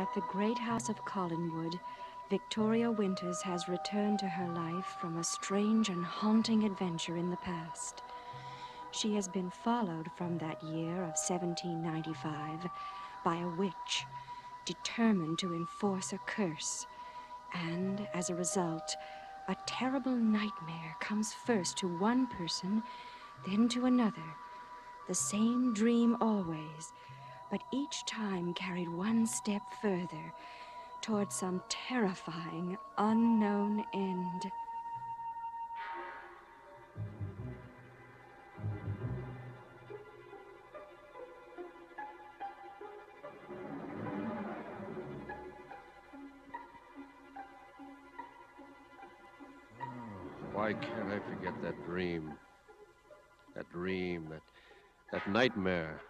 At the great house of Collinwood, Victoria Winters has returned to her life from a strange and haunting adventure in the past. She has been followed from that year of 1795 by a witch, determined to enforce a curse. And as a result, a terrible nightmare comes first to one person, then to another. The same dream always, but each time carried one step further toward some terrifying, unknown end. Why can't I forget that dream? That dream, that nightmare.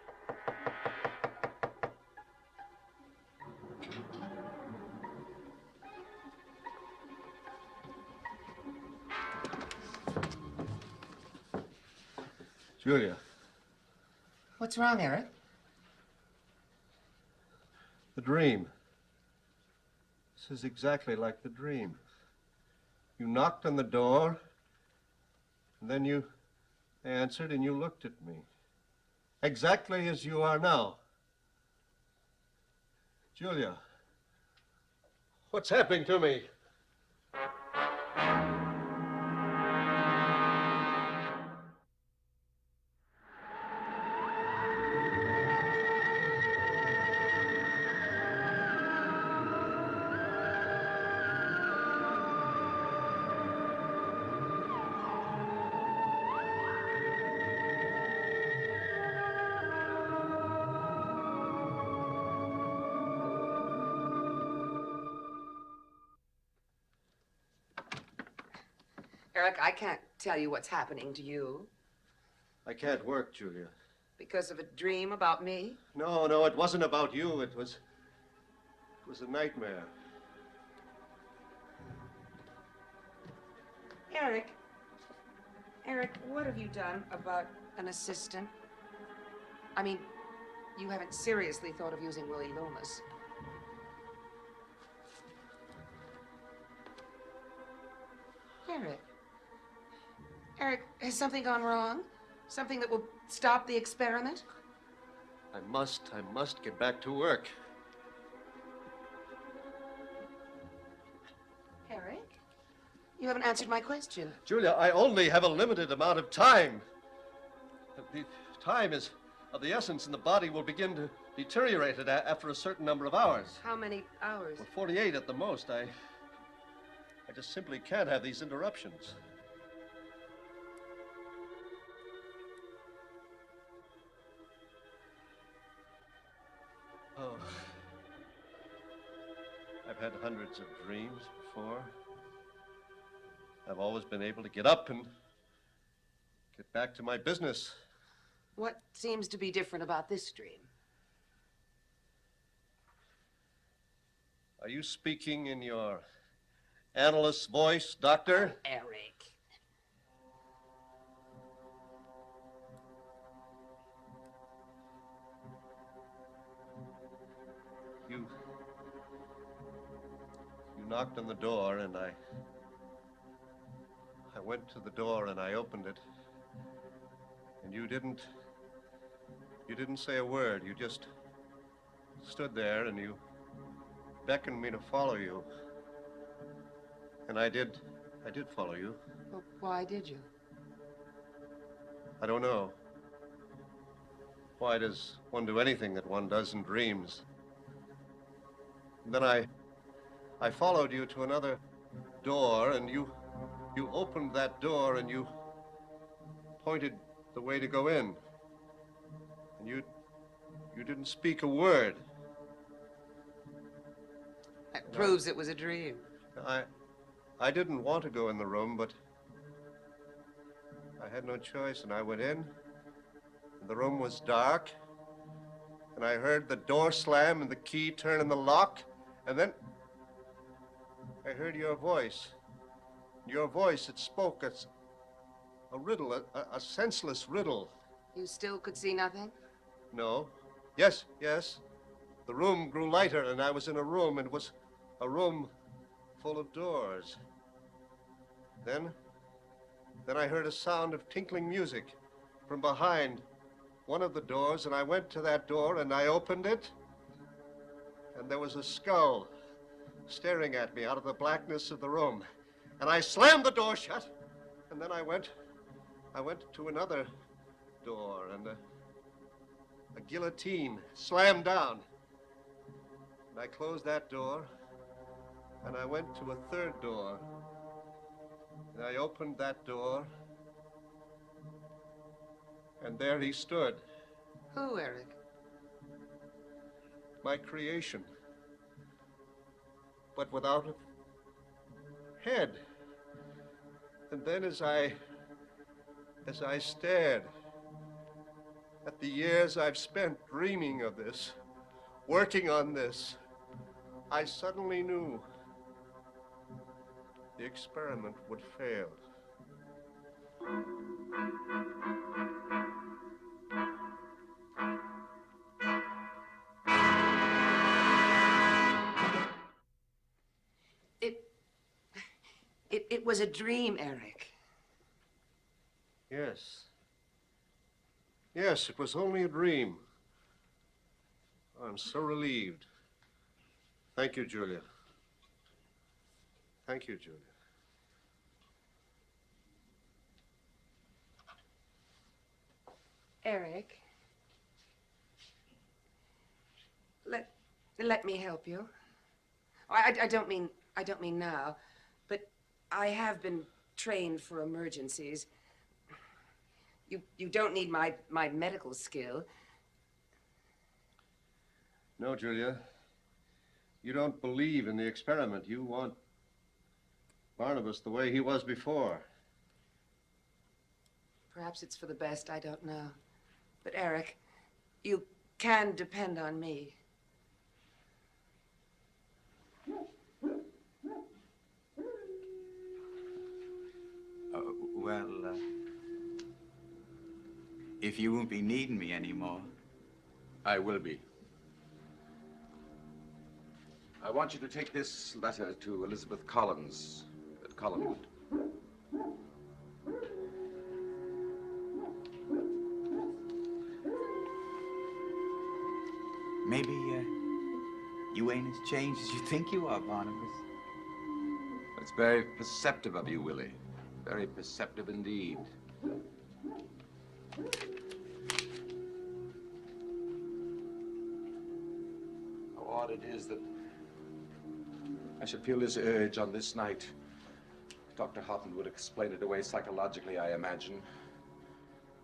Julia. What's wrong, Eric? The dream. This is exactly like the dream. You knocked on the door, and then you answered and you looked at me. Exactly as you are now. Julia, what's happening to me? Eric, I can't tell you what's happening to you. I can't work, Julia. Because of a dream about me? No, it wasn't about you. It was a nightmare. Eric, what have you done about an assistant? I mean, you haven't seriously thought of using Willie Loomis. Eric, has something gone wrong? Something that will stop the experiment? I must get back to work. Eric, you haven't answered my question. Julia, I only have a limited amount of time. The time is of the essence, and the body will begin to deteriorate after a certain number of hours. How many hours? Well, 48 at the most. I just simply can't have these interruptions. Oh. I've had hundreds of dreams before. I've always been able to get up and get back to my business. What seems to be different about this dream? Are you speaking in your analyst's voice, Doctor? Oh, Eric. You knocked on the door, and I went to the door and I opened it. And you didn't say a word. You just stood there and you beckoned me to follow you. And I did follow you. Well, why did you? I don't know. Why does one do anything that one does in dreams? And then I followed you to another door, and you opened that door and you pointed the way to go in. And you didn't speak a word. That proves it was a dream. I didn't want to go in the room, but I had no choice, and I went in. And the room was dark, and I heard the door slam and the key turn in the lock, and then I heard your voice. Your voice, it spoke a riddle, a senseless riddle. You still could see nothing? No. Yes. The room grew lighter, and I was in a room, and it was a room full of doors. Then I heard a sound of tinkling music from behind one of the doors, and I went to that door, and I opened it, and there was a skull staring at me out of the blackness of the room. And I slammed the door shut, and then I went to another door, and a guillotine slammed down. And I closed that door, and I went to a third door. And I opened that door, and there he stood. Who, Eric? My creation, but without a head. And then as I stared at the years I've spent dreaming of this, working on this, I suddenly knew the experiment would fail. It was a dream, Eric. Yes. Yes, it was only a dream. I'm so relieved. Thank you, Julia. Thank you, Julia. Eric, let me help you. I don't mean now, but I have been trained for emergencies. You don't need my medical skill. No, Julia. You don't believe in the experiment. You want Barnabas the way he was before. Perhaps it's for the best, I don't know. But Eric, you can depend on me. If you won't be needing me anymore. I will be. I want you to take this letter to Elizabeth Collins at Collinwood. Maybe you ain't as changed as you think you are, Barnabas. It's very perceptive of you, Willie. Very perceptive indeed. How odd it is that I should feel this urge on this night. Dr. Houghton would explain it away psychologically, I imagine.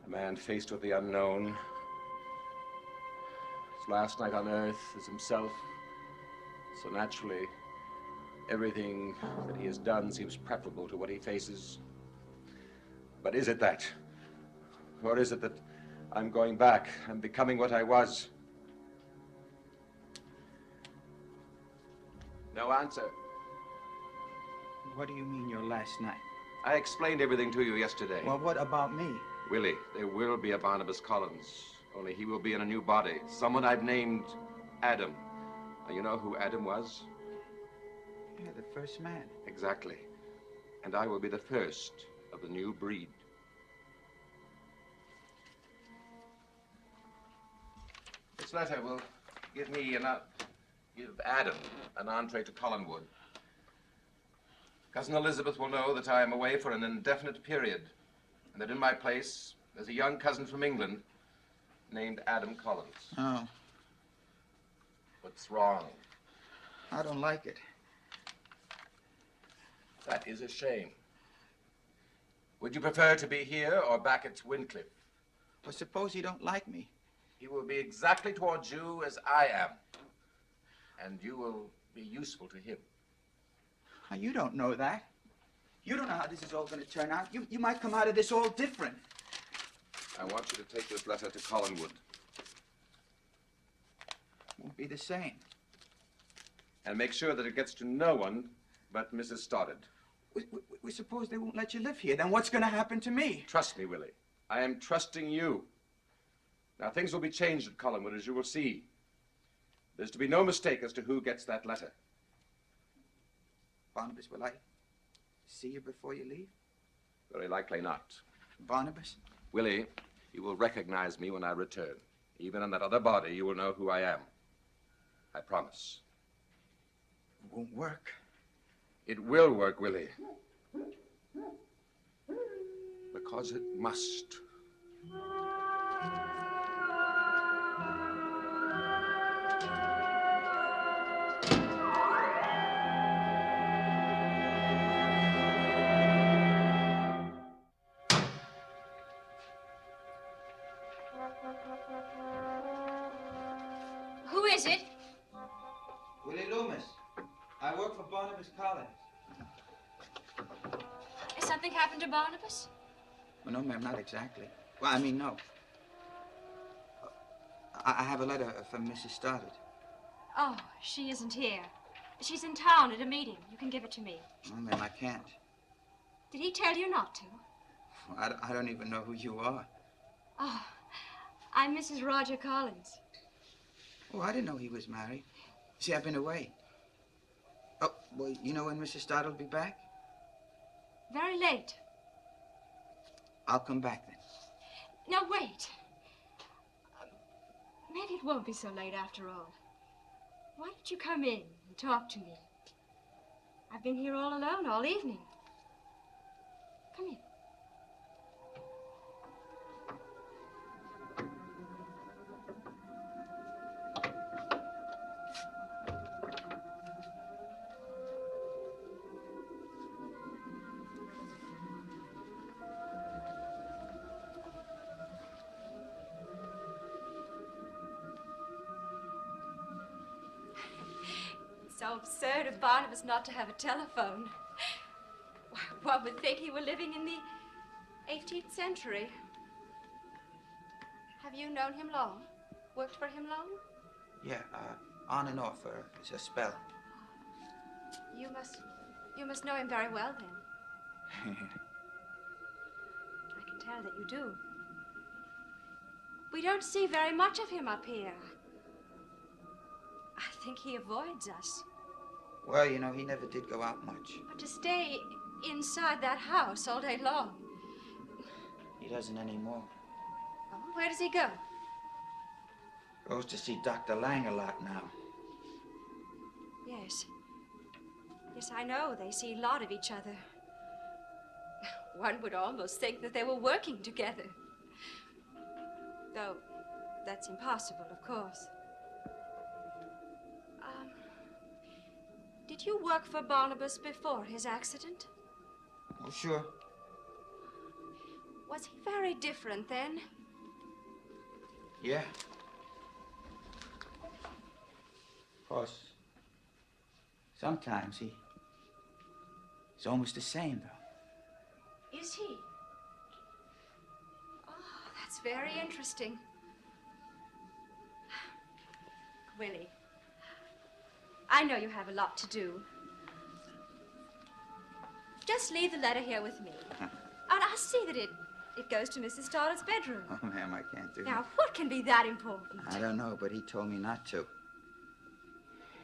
A man faced with the unknown. His last night on Earth as himself. So naturally, everything that he has done seems preferable to what he faces. But is it that? Or is it that I'm going back? I'm becoming what I was? No answer. What do you mean your last night? I explained everything to you yesterday. Well, what about me? Willie, there will be a Barnabas Collins. Only he will be in a new body. Someone I've named Adam. Now, you know who Adam was? Yeah, the first man. Exactly. And I will be the first of the new breed. This letter will give Adam an entree to Collinwood. Cousin Elizabeth will know that I am away for an indefinite period, and that in my place there's a young cousin from England named Adam Collins. Oh. What's wrong? I don't like it. That is a shame. Would you prefer to be here or back at Wyncliffe? Well, suppose he don't like me. He will be exactly towards you as I am. And you will be useful to him. You don't know that. You don't know how this is all going to turn out. You might come out of this all different. I want you to take this letter to Collinwood. Won't be the same. And make sure that it gets to no one but Mrs. Stoddard. We suppose they won't let you live here. Then what's going to happen to me? Trust me, Willie. I am trusting you. Now, things will be changed at Collinwood, as you will see. There's to be no mistake as to who gets that letter. Barnabas, will I see you before you leave? Very likely not. Barnabas? Willie, you will recognize me when I return. Even in that other body, you will know who I am. I promise. It won't work. It will work, Willie. Because it must. Who is it? Willie Loomis. I work for Barnabas Collins. Has something happened to Barnabas? Well, no, ma'am, not exactly. Well, I mean, no. I have a letter from Mrs. Stoddard. Oh, she isn't here. She's in town at a meeting. You can give it to me. Oh, ma'am, I can't. Did he tell you not to? I don't even know who you are. Oh, I'm Mrs. Roger Collins. Oh, I didn't know he was married. See, I've been away. Oh, well, you know when Mrs. Stoddard will be back? Very late. I'll come back then. Now, wait. Maybe it won't be so late after all. Why don't you come in and talk to me? I've been here all alone all evening. Come in. So absurd of Barnabas not to have a telephone. One would think he were living in the 18th century. Have you known him long? Worked for him long? Yeah, on and off for a spell. You must know him very well then. I can tell that you do. We don't see very much of him up here. I think he avoids us. Well, you know, he never did go out much. But to stay inside that house all day long. He doesn't anymore. Oh, where does he go? Goes to see Dr. Lang a lot now. Yes. Yes, I know. They see a lot of each other. One would almost think that they were working together. Though, that's impossible, of course. Did you work for Barnabas before his accident? Oh, sure. Was he very different then? Yeah. Of course, sometimes he's almost the same, though. Is he? Oh, that's very interesting. Willie, I know you have a lot to do. Just leave the letter here with me. And I'll see that it goes to Mrs. Stoddard's bedroom. Oh, ma'am, I can't do Now, that. what can be that important? I don't know, but he told me not to.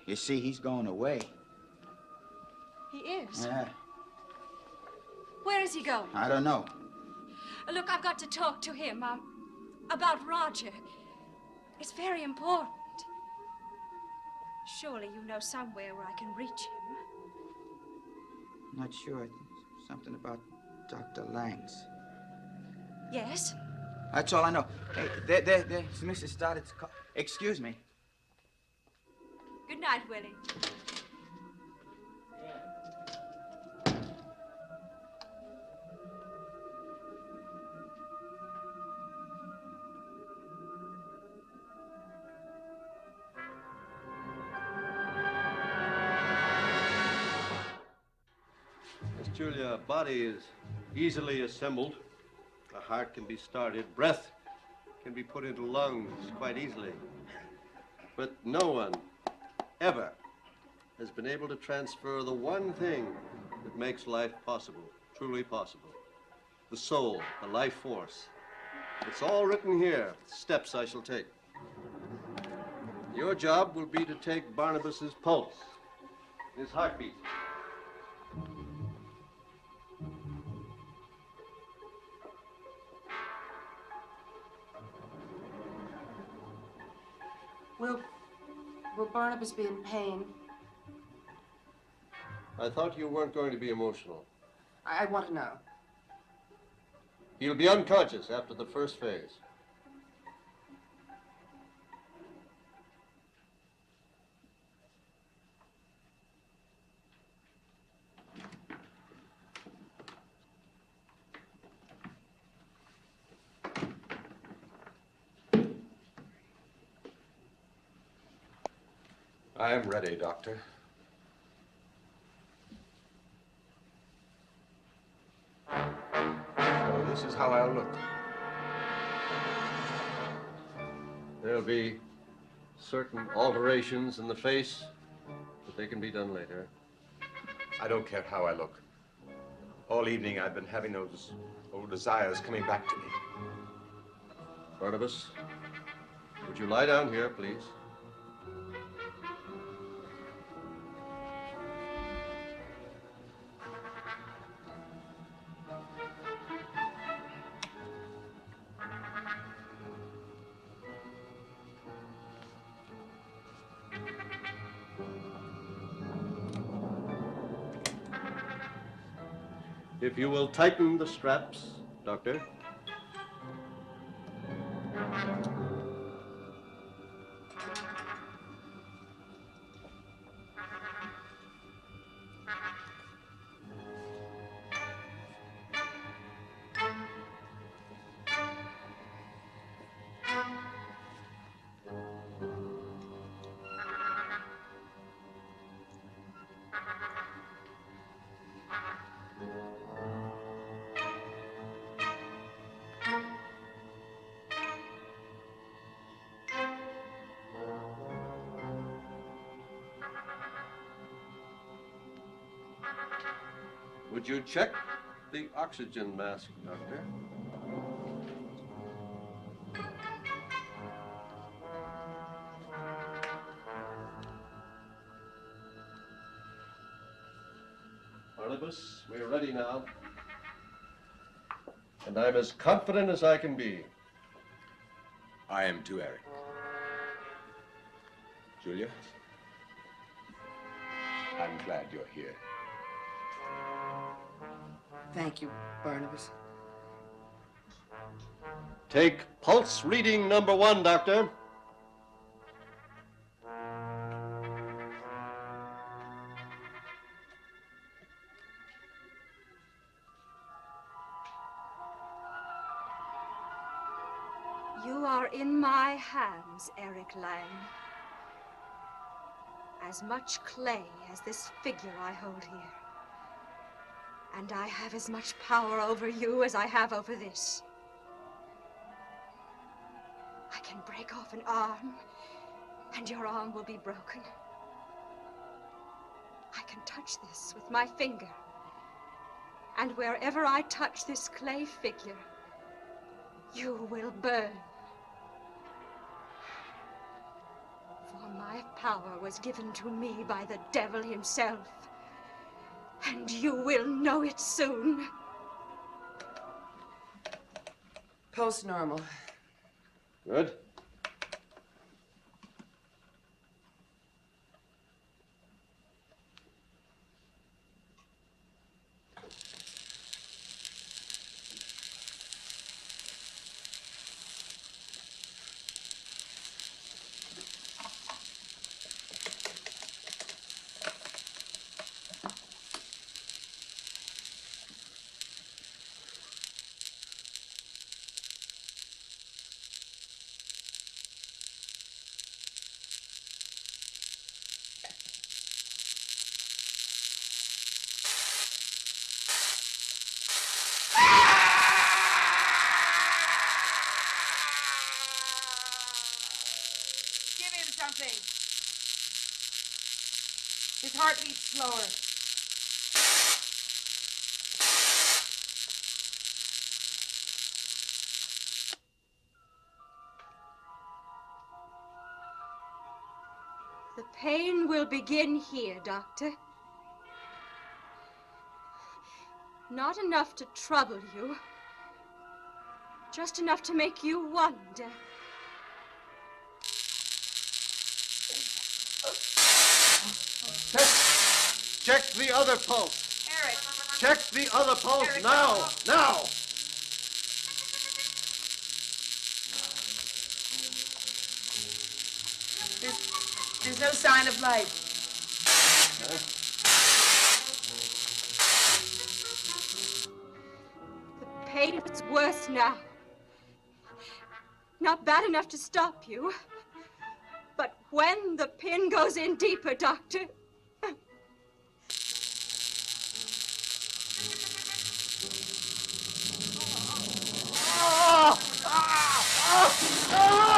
You see, he's going away. He is? Yeah, Where is he going? I don't know. Look, I've got to talk to him, about Roger. It's very important. Surely you know somewhere where I can reach him. I'm not sure. Something about Dr. Lang's. Yes? That's all I know. Hey, there's Mrs. Stoddard's call. Excuse me. Good night, Willie. Miss Julia, a body is easily assembled. A heart can be started. Breath can be put into lungs quite easily. But no one ever has been able to transfer the one thing that makes life possible, truly possible. The soul, the life force. It's all written here, steps I shall take. Your job will be to take Barnabas's pulse, his heartbeat. Will Barnabas be in pain? I thought you weren't going to be emotional. I want to know. He'll be unconscious after the first phase. I am ready, Doctor. So this is how I'll look. There'll be certain alterations in the face, but they can be done later. I don't care how I look. All evening I've been having those old desires coming back to me. Barnabas, would you lie down here, please? If you will tighten the straps, Doctor. Would you check the oxygen mask, Doctor? Barnabas, we're ready now. And I'm as confident as I can be. I am too, Eric. Julia, I'm glad you're here. Thank you, Barnabas. Take pulse reading number 1, Doctor. You are in my hands, Eric Lang. As much clay as this figure I hold here. And I have as much power over you as I have over this. I can break off an arm, and your arm will be broken. I can touch this with my finger. And wherever I touch this clay figure, you will burn. For my power was given to me by the devil himself. And you will know it soon. Pulse normal. Good. His heart beats slower. The pain will begin here, Doctor. Not enough to trouble you. Just enough to make you wonder. Check the other pulse. Eric. Check the other pulse Eric, now. no. Now. There's no sign of life. The pain is worse now. Not bad enough to stop you. But when the pin goes in deeper, Doctor, Ah! Ah! Ah! Ah!